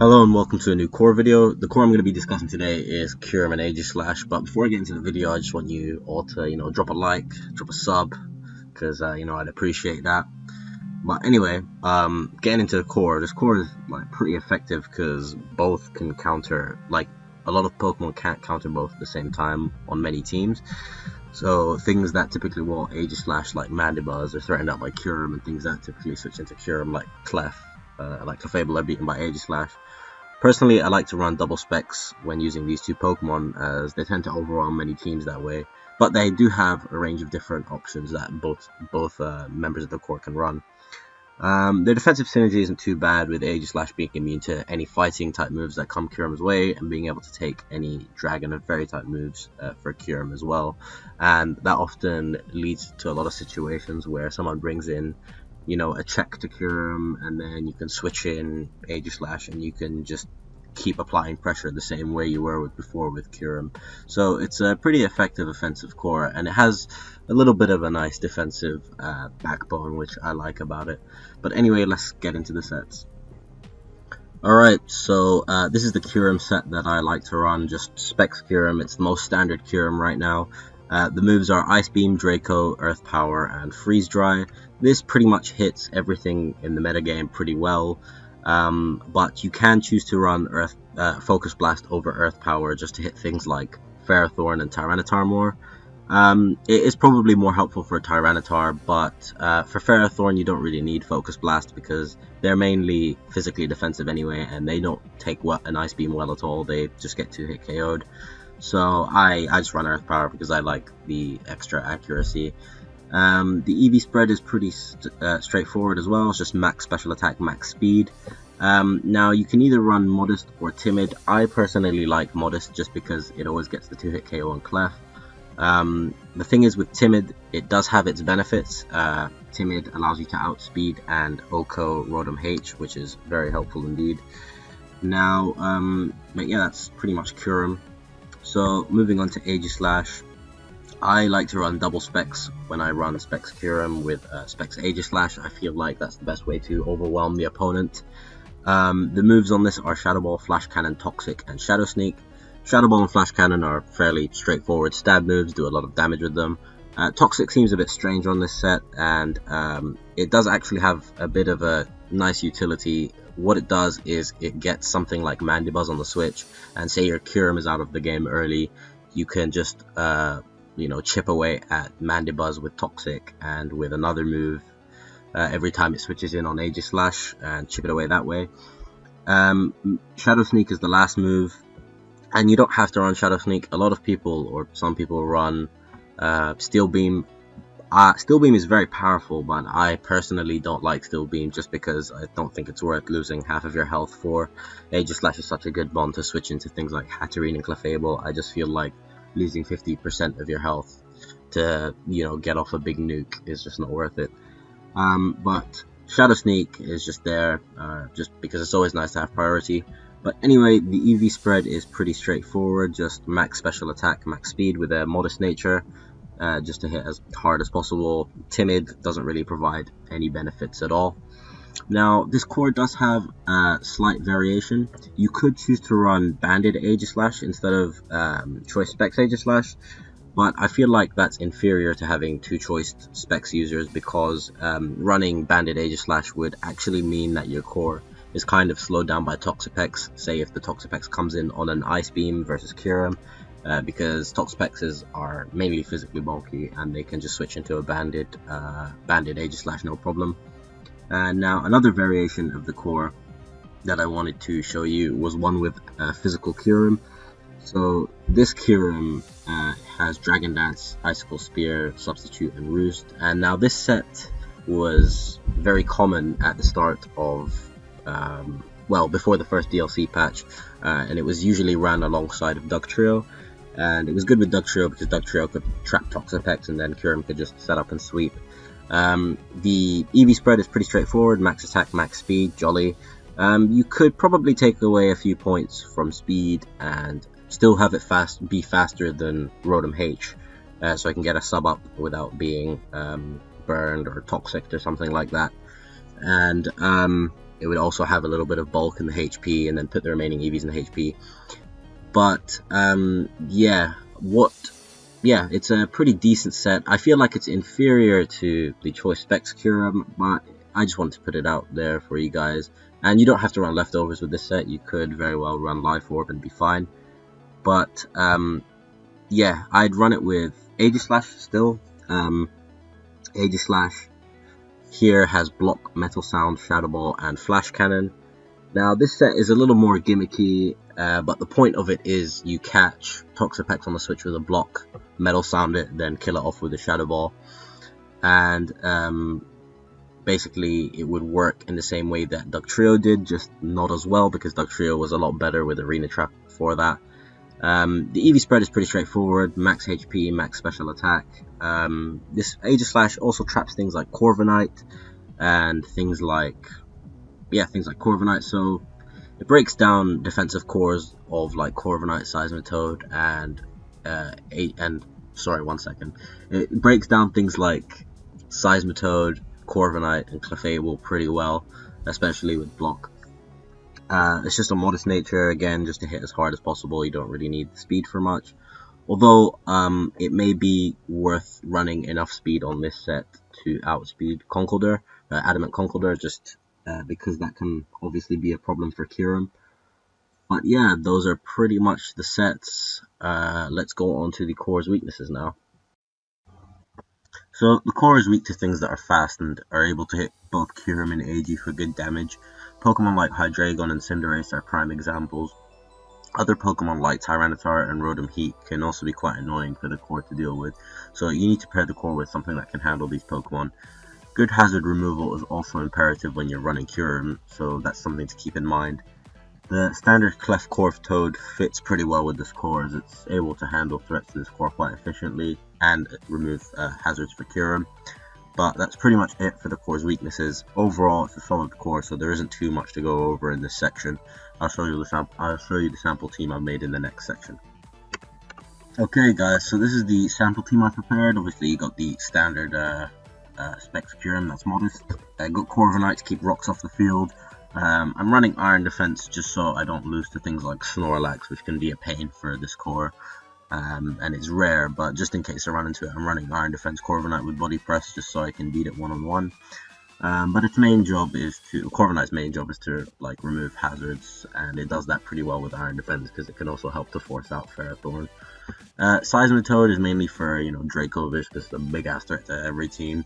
Hello and welcome to a new core video. The core I'm going to be discussing today is Kyurem and Aegislash, but before I get into the video, I just want you all to, drop a like, drop a sub, because, I'd appreciate that. But anyway, getting into the core, this core is, pretty effective because both can counter, a lot of Pokemon can't counter both at the same time on many teams. So things that typically will Aegislash, like Mandibuzz, are threatened out by Kyurem, and things that typically switch into Kyurem, like Clef, like Clefable, are beaten by Aegislash. Personally, I like to run double specs when using these two Pokemon, as they tend to overwhelm many teams that way, but they do have a range of different options that both members of the core can run. Their defensive synergy isn't too bad, with Aegislash being immune to any fighting type moves that come Kyurem's way, and being able to take any Dragon and Fairy type moves for Kyurem as well. And that often leads to a lot of situations where someone brings in a check to Kyurem, and then you can switch in Aegislash and you can just keep applying pressure the same way you were before with Kyurem. So it's a pretty effective offensive core, and it has a little bit of a nice defensive backbone, which I like about it. But anyway, let's get into the sets. Alright, so this is the Kyurem set that I like to run, just Specs Kyurem. It's the most standard Kyurem right now. The moves are Ice Beam, Draco, Earth Power, and Freeze Dry. This pretty much hits everything in the metagame pretty well, but you can choose to run Focus Blast over Earth Power just to hit things like Ferrothorn and Tyranitar more. It is probably more helpful for Tyranitar, but for Ferrothorn you don't really need Focus Blast because they're mainly physically defensive anyway, and they don't take an Ice Beam well at all. They just get 2-hit KO'd. So I just run Earth Power because I like the extra accuracy. The EV spread is pretty straightforward as well. It's just max special attack, max speed. Now you can either run Modest or Timid. I personally like Modest just because it always gets the 2-hit KO on Clef. The thing is with Timid, it does have its benefits. Timid allows you to outspeed and OHKO Rotom H, which is very helpful indeed. Now, but yeah, that's pretty much Kyurem. So moving on to Aegislash, I like to run double specs when I run Specs Kyurem with Specs Aegislash. I feel like that's the best way to overwhelm the opponent. The moves on this are Shadow Ball, Flash Cannon, Toxic, and Shadow Sneak. Shadow Ball and Flash Cannon are fairly straightforward stab moves, do a lot of damage with them. Toxic seems a bit strange on this set, and it does actually have a bit of a nice utility. What it does is it gets something like Mandibuzz on the Switch, and say your Kyurem is out of the game early, you can just chip away at Mandibuzz with Toxic and with another move every time it switches in on Aegislash, and chip it away that way. Shadow Sneak is the last move, and you don't have to run Shadow Sneak. A lot of people, or some people, run Steel Beam. Steel Beam is very powerful, but I personally don't like Steel Beam just because I don't think it's worth losing half of your health for. Aegislash is such a good bond to switch into things like Hatterene and Clefable. I just feel like losing 50% of your health to, get off a big nuke is just not worth it. But Shadow Sneak is just there, just because it's always nice to have priority. But anyway, the EV spread is pretty straightforward, just max special attack, max speed with a modest nature. Just to hit as hard as possible. Timid doesn't really provide any benefits at all. Now, this core does have a slight variation. You could choose to run Banded Aegislash instead of Choice Specs Aegislash, but I feel like that's inferior to having two Choice Specs users, because running Banded Aegislash would actually mean that your core is kind of slowed down by Toxapex. Say if the Toxapex comes in on an Ice Beam versus Kyurem, because Toxapexes are mainly physically bulky and they can just switch into a banded Aegislash no problem. And now another variation of the core that I wanted to show you was one with physical Kyurem. So this Kyurem has Dragon Dance, Icicle Spear, Substitute, and Roost. And now this set was very common at the start of before the first DLC patch, and it was usually ran alongside of Dugtrio. And it was good with Dugtrio because Dugtrio could trap Toxapex and then Kyurem could just set up and sweep. The EV spread is pretty straightforward, max attack, max speed, jolly. You could probably take away a few points from speed and still have it be faster than Rotom H, so I can get a sub up without being burned or toxic or something like that. And it would also have a little bit of bulk in the HP, and then put the remaining EVs in the HP. But yeah, it's a pretty decent set. I feel like it's inferior to the Choice Specs Kyurem, but I just wanted to put it out there for you guys. And you don't have to run leftovers with this set. You could very well run Life Orb and be fine. But yeah, I'd run it with Aegislash still. Aegislash here has Block, Metal Sound, Shadow Ball, and Flash Cannon. Now this set is a little more gimmicky, but the point of it is you catch Toxapex on the switch with a Block, Metal Sound it, then kill it off with a Shadow Ball. And basically it would work in the same way that Dugtrio did, just not as well, because Dugtrio was a lot better with Arena Trap for that. The EV spread is pretty straightforward, max HP, max special attack. This Aegislash also traps things like Corviknight and things like Corviknight, so it breaks down defensive cores of like Corviknight, Seismitoad, it breaks down things like Seismitoad, Corviknight, and Clefable pretty well, especially with Block. It's just a modest nature, again, just to hit as hard as possible. You don't really need the speed for much. Although, it may be worth running enough speed on this set to outspeed Conkeldurr, Adamant Conkeldurr, just because that can obviously be a problem for Kyurem. But yeah, those are pretty much the sets. Let's go on to the core's weaknesses now. So the core is weak to things that are fast and are able to hit both Kyurem and Aegi for good damage. Pokemon like Hydreigon and Cinderace are prime examples. Other Pokemon like Tyranitar and Rotom Heat can also be quite annoying for the core to deal with, so you need to pair the core with something that can handle these Pokemon. Good hazard removal is also imperative when you're running Kyurem, so that's something to keep in mind. The standard Clefcorv Toad fits pretty well with this core, as it's able to handle threats to this core quite efficiently and remove hazards for Kyurem. But that's pretty much it for the core's weaknesses. Overall, it's a solid core, so there isn't too much to go over in this section. I'll show you the sample team I've made in the next section. Okay, guys, so this is the sample team I prepared. Obviously, you got the standard Specs Kyurem, that's modest. I got Corviknight to keep rocks off the field. I'm running Iron Defense just so I don't lose to things like Snorlax, which can be a pain for this core. And it's rare, but just in case I run into it, I'm running Iron Defense Corviknight with Body Press just so I can beat it one-on-one. But its main job is Corviknight's main job is to like remove hazards, and it does that pretty well with Iron Defense because it can also help to force out Ferrothorn. Seismitoad is mainly for, Dracovish, because it's a big ass threat to every team.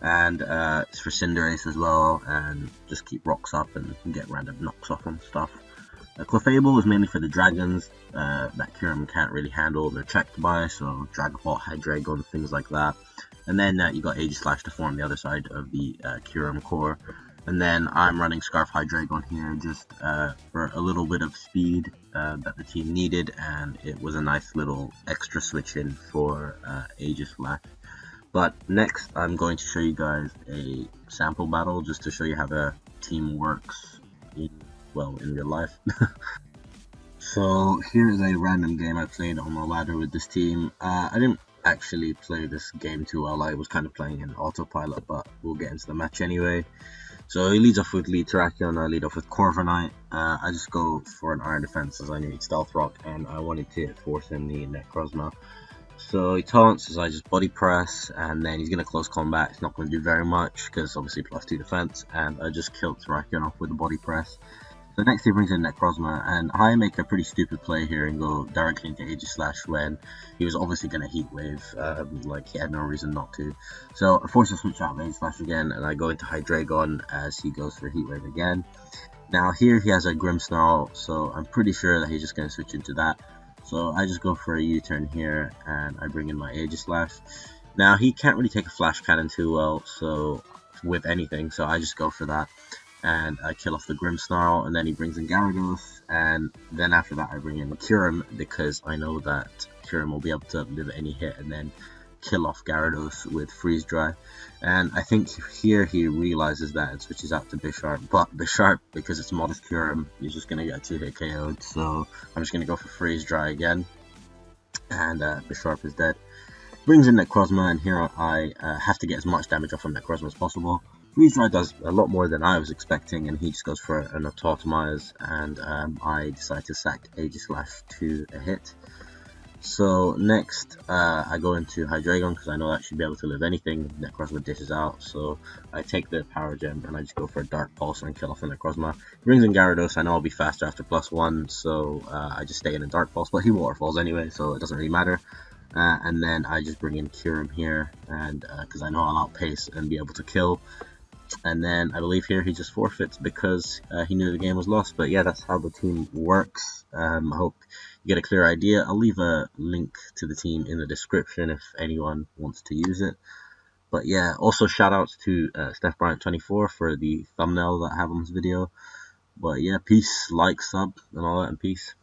And it's for Cinderace as well, and just keep rocks up and get random knocks off on stuff. Clefable is mainly for the dragons that Kyurem can't really handle. They're checked by, so Dragapult, Hydreigon, things like that. And then you got Aegislash to form the other side of the Kyurem core. And then I'm running Scarf Hydreigon here just for a little bit of speed that the team needed, and it was a nice little extra switch in for Aegislash. But next, I'm going to show you guys a sample battle just to show you how the team works in real life. So here is a random game I played on the ladder with this team. I didn't actually play this game too well. I was kind of playing in autopilot, but we'll get into the match anyway. So he leads off with Lead Terrakion, I lead off with Corviknight. I just go for an Iron Defense as I need Stealth Rock, and I wanted to force in the Necrozma. So he taunts as I just Body Press, and then he's going to close combat. It's not going to do very much because obviously +2 defense, and I just killed Terrakion off with the Body Press. So next he brings in Necrozma, and I make a pretty stupid play here and go directly into Aegislash when he was obviously going to Heat Wave, like he had no reason not to. So I force a switch out of Aegislash again, and I go into Hydreigon as he goes for Heat Wave again. Now here he has a Grimmsnarl, so I'm pretty sure that he's just going to switch into that. So I just go for a U-turn here, and I bring in my Aegislash. Now he can't really take a Flash Cannon too well, so with anything, so I just go for that. And I kill off the Grimmsnarl, and then he brings in Gyarados, and then after that I bring in Kyurem, because I know that Kyurem will be able to live any hit and then kill off Gyarados with Freeze Dry. And I think here he realizes that and switches out to Bisharp, but Bisharp, because it's modest Kyurem, he's just going to get 2-hit KO'd, so I'm just going to go for Freeze Dry again, and Bisharp is dead. Brings in Necrozma, and here I have to get as much damage off from Necrozma as possible. Freeze Dry does a lot more than I was expecting, and he just goes for an autotomize, and I decide to sack Aegislash to a hit. So next, I go into Hydreigon because I know that should be able to live anything. Necrozma dishes out, so I take the Power Gem and I just go for a Dark Pulse and kill off the Necrozma. He brings in Gyarados. I know I'll be faster after +1, so I just stay in a Dark Pulse, but he waterfalls anyway, so it doesn't really matter. And then I just bring in Kyurem here, and because I know I'll outpace and be able to kill. And then I believe here he just forfeits because he knew the game was lost. But yeah, that's how the team works. I hope you get a clear idea. I'll leave a link to the team in the description if anyone wants to use it. But yeah, also shout outs to Steph Bryant24 for the thumbnail that I have on this video. But yeah, peace, like, sub, and all that, and peace.